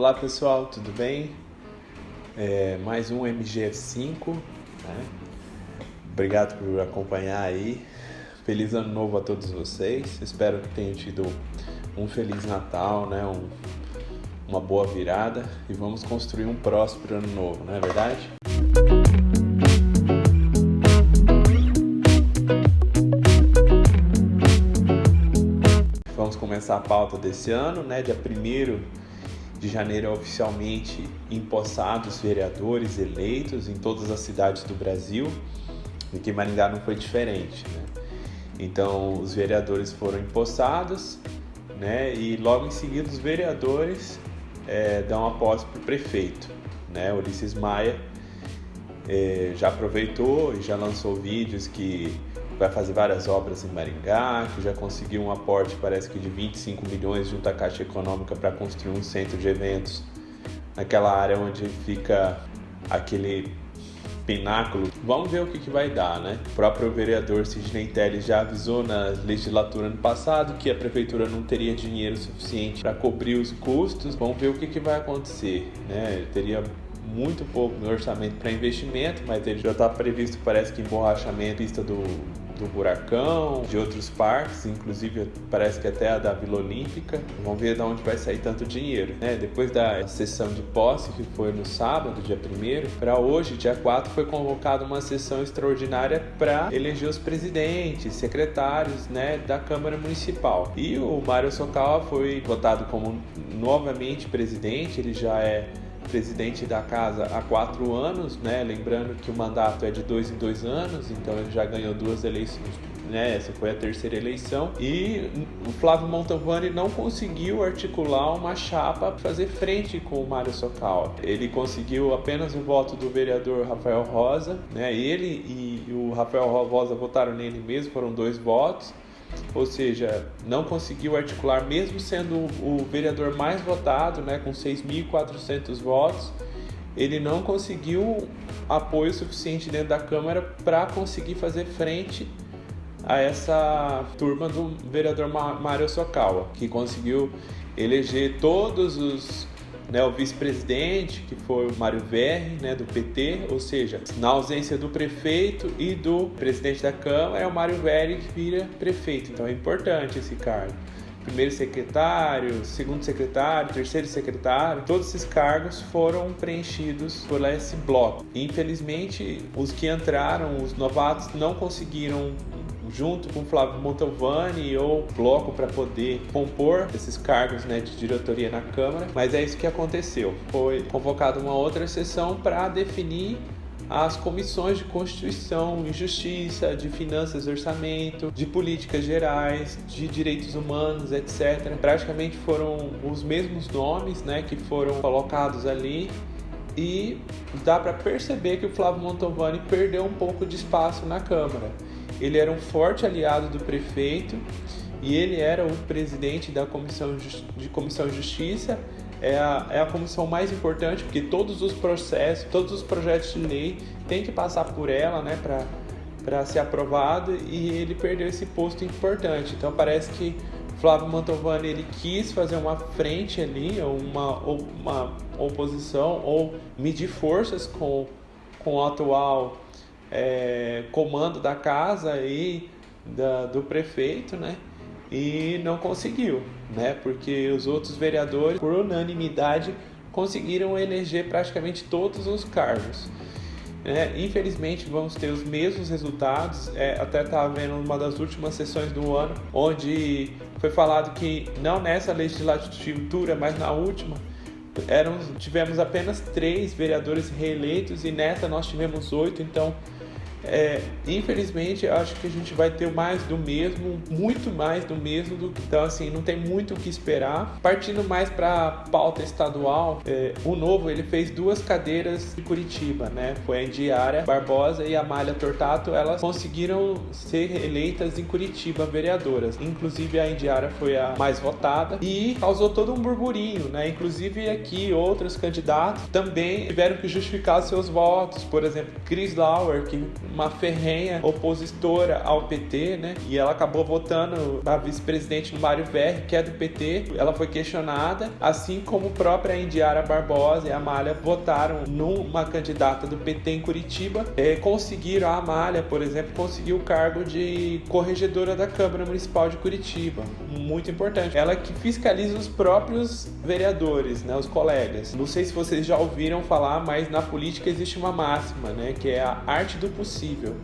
Olá pessoal, tudo bem? Mais um MGF5, né? Obrigado por acompanhar aí. Feliz ano novo a todos vocês. Espero que tenham tido um Feliz Natal, né? Uma boa virada e vamos construir um próspero ano novo, não é verdade? Vamos começar a pauta desse ano, né? Dia 1º de janeiro é oficialmente empossados vereadores eleitos em todas as cidades do Brasil, e que Maringá não foi diferente, né? Então os vereadores foram empossados, né? E logo em seguida os vereadores dão a posse para o prefeito, né? Ulisses Maia já aproveitou e já lançou vídeos que vai fazer várias obras em Maringá, que já conseguiu um aporte, parece que de 25 milhões junto à Caixa Econômica para construir um centro de eventos naquela área onde fica aquele pináculo. Vamos ver o que vai dar, né? O próprio vereador Sidney Telles já avisou na legislatura ano passado que a prefeitura não teria dinheiro suficiente para cobrir os custos. Vamos ver o que vai acontecer, né? Ele teria muito pouco no orçamento para investimento, mas ele já está previsto, parece que emborrachamento, pista do Buracão, de outros parques, inclusive parece que até a da Vila Olímpica. Vamos ver de onde vai sair tanto dinheiro, né? Depois da sessão de posse, que foi no sábado, dia 1º, para hoje, dia 4, foi convocada uma sessão extraordinária para eleger os presidentes, secretários, né, da Câmara Municipal. E o Mário Sokawa foi votado como novamente presidente. Ele já é presidente da casa há 4 anos, né? Lembrando que o mandato é de 2 em 2 anos, então ele já ganhou 2 eleições, né? Essa foi a 3ª eleição. E o Flávio Mantovani não conseguiu articular uma chapa para fazer frente com o Mário Sokawa. Ele conseguiu apenas o voto do vereador Rafael Rosa, né? Ele e o Rafael Rosa votaram nele mesmo, foram 2 votos. Ou seja, não conseguiu articular, mesmo sendo o vereador mais votado, né, com 6.400 votos, ele não conseguiu apoio suficiente dentro da Câmara para conseguir fazer frente a essa turma do vereador Mário Sokawa, que conseguiu eleger todos os, né, o vice-presidente, que foi o Mário Verri, né, do PT, ou seja, na ausência do prefeito e do presidente da Câmara, é o Mário Verri que vira prefeito. Então é importante esse cargo. Primeiro secretário, segundo secretário, terceiro secretário, todos esses cargos foram preenchidos por esse bloco. Infelizmente, os que entraram, os novatos, não conseguiram, junto com o Flávio Mantovani ou bloco, para poder compor esses cargos, né, de diretoria na Câmara, mas é isso que aconteceu. Foi convocada uma outra sessão para definir as comissões de Constituição e Justiça, de Finanças e Orçamento, de Políticas Gerais, de Direitos Humanos, etc. Praticamente foram os mesmos nomes, né, que foram colocados ali. E dá para perceber que o Flávio Mantovani perdeu um pouco de espaço na Câmara. Ele era um forte aliado do prefeito e ele era o presidente da Comissão de Justiça. É a comissão mais importante, porque todos os processos, todos os projetos de lei têm que passar por ela, né, para ser aprovado, e ele perdeu esse posto importante. Então parece que Flávio Mantovani, ele quis fazer uma frente ali, uma oposição, ou medir forças com o atual comando da casa e do prefeito, né? E não conseguiu, né? Porque os outros vereadores, por unanimidade, conseguiram eleger praticamente todos os cargos. Infelizmente vamos ter os mesmos resultados. Até estava vendo uma das últimas sessões do ano, onde foi falado que não nessa legislatura, mas na última, tivemos apenas 3 vereadores reeleitos, e nessa nós tivemos 8. Então infelizmente eu acho que a gente vai ter mais do mesmo, muito mais do mesmo. Então assim, não tem muito o que esperar. Partindo mais para a pauta estadual, o Novo, ele fez 2 cadeiras de Curitiba, né? Foi a Indiara Barbosa e a Amália Tortato. Elas conseguiram ser eleitas em Curitiba vereadoras. Inclusive a Indiara foi a mais votada e causou todo um burburinho, né? Inclusive aqui outros candidatos também tiveram que justificar seus votos. Por exemplo, Cris Lauer, que uma ferrenha opositora ao PT, né? E ela acabou votando a vice-presidente no Mário Verri, que é do PT. Ela foi questionada, assim como a própria Indiara Barbosa e a Amália votaram numa candidata do PT em Curitiba. Conseguiram, a Amália, por exemplo, conseguiu o cargo de corregedora da Câmara Municipal de Curitiba. Muito importante. Ela que fiscaliza os próprios vereadores, né? Os colegas. Não sei se vocês já ouviram falar, mas na política existe uma máxima, né? Que é a arte do possível.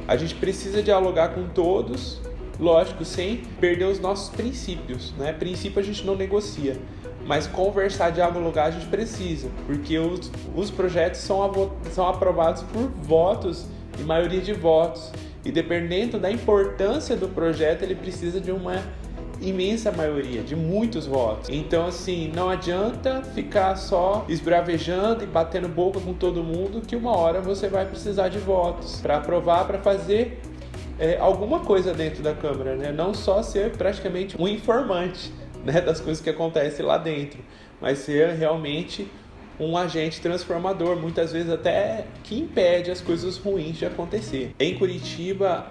A gente precisa dialogar com todos, lógico, sem perder os nossos princípios, né? Princípio a gente não negocia, mas conversar, dialogar a gente precisa, porque os projetos são aprovados por votos e maioria de votos, e dependendo da importância do projeto, ele precisa de uma imensa maioria, de muitos votos. Então, assim, não adianta ficar só esbravejando e batendo boca com todo mundo, que uma hora você vai precisar de votos para aprovar, para fazer alguma coisa dentro da Câmara, né? Não só ser praticamente um informante, né, das coisas que acontecem lá dentro, mas ser realmente um agente transformador, muitas vezes até que impede as coisas ruins de acontecer. Em Curitiba,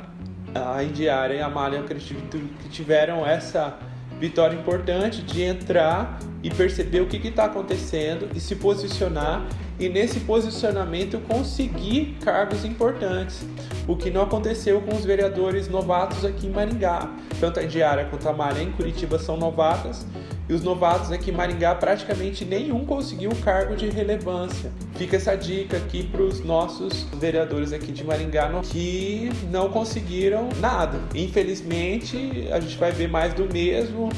a Indiara e a Amália, eu acredito que tiveram essa vitória importante de entrar e perceber o que está acontecendo e se posicionar, e nesse posicionamento conseguir cargos importantes, o que não aconteceu com os vereadores novatos aqui em Maringá. Tanto a Indiara quanto a Amália em Curitiba são novatas, e os novatos aqui em Maringá praticamente nenhum conseguiu cargo de relevância. Fica essa dica aqui para os nossos vereadores aqui de Maringá que não conseguiram nada. Infelizmente, a gente vai ver mais do mesmo,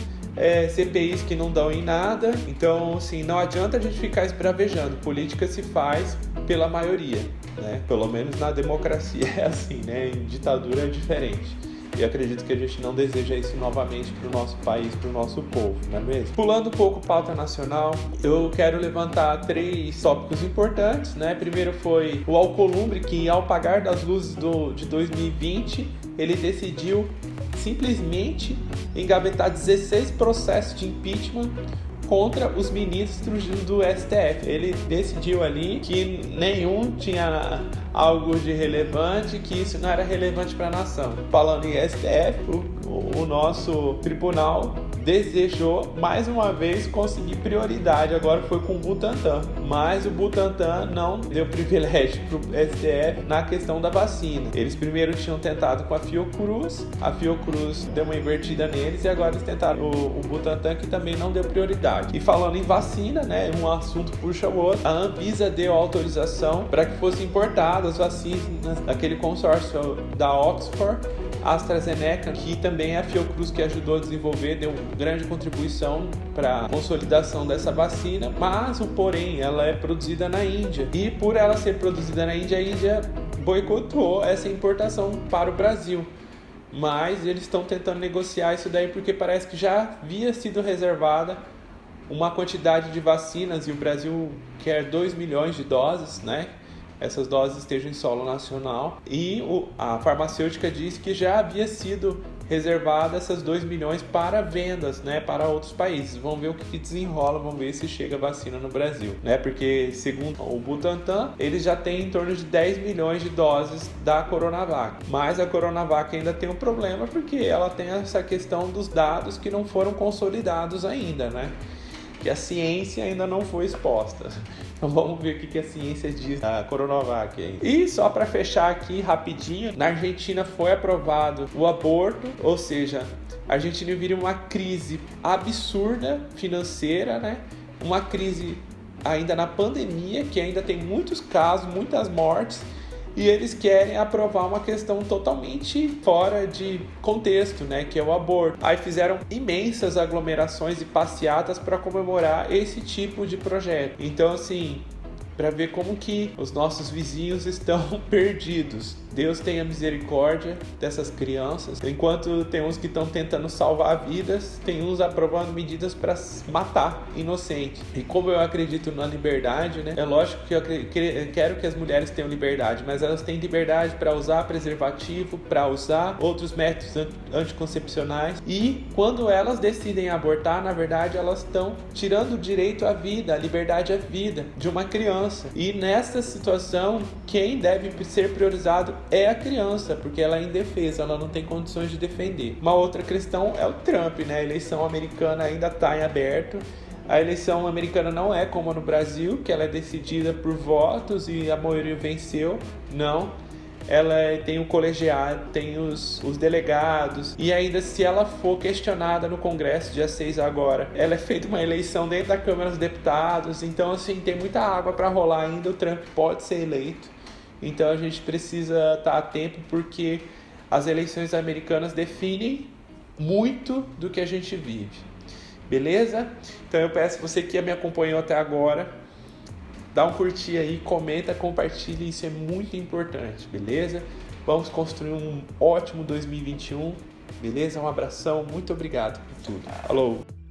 CPIs que não dão em nada. Então, assim, não adianta a gente ficar esbravejando. Política se faz pela maioria, né? Pelo menos na democracia é assim, né? Em ditadura é diferente. E acredito que a gente não deseja isso novamente para o nosso país, para o nosso povo, não é mesmo? Pulando um pouco pauta nacional, eu quero levantar 3 tópicos importantes, né? Primeiro foi o Alcolumbre, que ao apagar das luzes de 2020, ele decidiu simplesmente engavetar 16 processos de impeachment contra os ministros do STF. Ele decidiu ali que nenhum tinha algo de relevante, que isso não era relevante para a nação. Falando em STF, o nosso tribunal desejou mais uma vez conseguir prioridade, agora foi com o Butantan, mas o Butantan não deu privilégio para o STF na questão da vacina. Eles primeiro tinham tentado com a Fiocruz deu uma invertida neles, e agora eles tentaram o Butantan, que também não deu prioridade. E falando em vacina, né, um assunto puxa o outro, a Anvisa deu autorização para que fossem importadas vacinas daquele consórcio da Oxford, AstraZeneca, que também é a Fiocruz que ajudou a desenvolver, deu grande contribuição para a consolidação dessa vacina, mas o porém, ela é produzida na Índia, e por ela ser produzida na Índia, a Índia boicotou essa importação para o Brasil. Mas eles estão tentando negociar isso daí, porque parece que já havia sido reservada uma quantidade de vacinas, e o Brasil quer 2 milhões de doses, né? Essas doses estejam em solo nacional, e a farmacêutica diz que já havia sido reservada essas 2 milhões para vendas, né, para outros países. Vamos ver o que desenrola, vamos ver se chega vacina no Brasil, né? Porque segundo o Butantan, eles já têm em torno de 10 milhões de doses da Coronavac. Mas a Coronavac ainda tem um problema, porque ela tem essa questão dos dados que não foram consolidados ainda, né? Que a ciência ainda não foi exposta. Então vamos ver o que a ciência diz da Coronavac aí. E só para fechar aqui rapidinho, na Argentina foi aprovado o aborto, ou seja, a Argentina vive uma crise absurda financeira, né? Uma crise ainda na pandemia, que ainda tem muitos casos, muitas mortes, e eles querem aprovar uma questão totalmente fora de contexto, né, que é o aborto. Aí fizeram imensas aglomerações e passeatas para comemorar esse tipo de projeto. Então, assim, para ver como que os nossos vizinhos estão perdidos. Deus tenha misericórdia dessas crianças. Enquanto tem uns que estão tentando salvar vidas, tem uns aprovando medidas para matar inocentes. E como eu acredito na liberdade, né? É lógico que eu quero que as mulheres tenham liberdade, mas elas têm liberdade para usar preservativo, para usar outros métodos anticoncepcionais. E quando elas decidem abortar, na verdade, elas estão tirando o direito à vida, a liberdade à vida de uma criança. E nessa situação, quem deve ser priorizado é a criança, porque ela é indefesa, ela não tem condições de defender. Uma outra questão é o Trump, né? A eleição americana ainda está em aberto. A eleição americana não é como no Brasil, que ela é decidida por votos e a maioria venceu. Não. Ela tem o colegiado, tem os delegados, e ainda se ela for questionada no Congresso, dia 6 agora, ela é feita uma eleição dentro da Câmara dos Deputados. Então, assim, tem muita água para rolar ainda. O Trump pode ser eleito. Então, a gente precisa estar atento, porque as eleições americanas definem muito do que a gente vive. Beleza? Então, eu peço você que me acompanhou até agora, dá um curtir aí, comenta, compartilha, isso é muito importante, beleza? Vamos construir um ótimo 2021, beleza? Um abração, muito obrigado por tudo. Falou!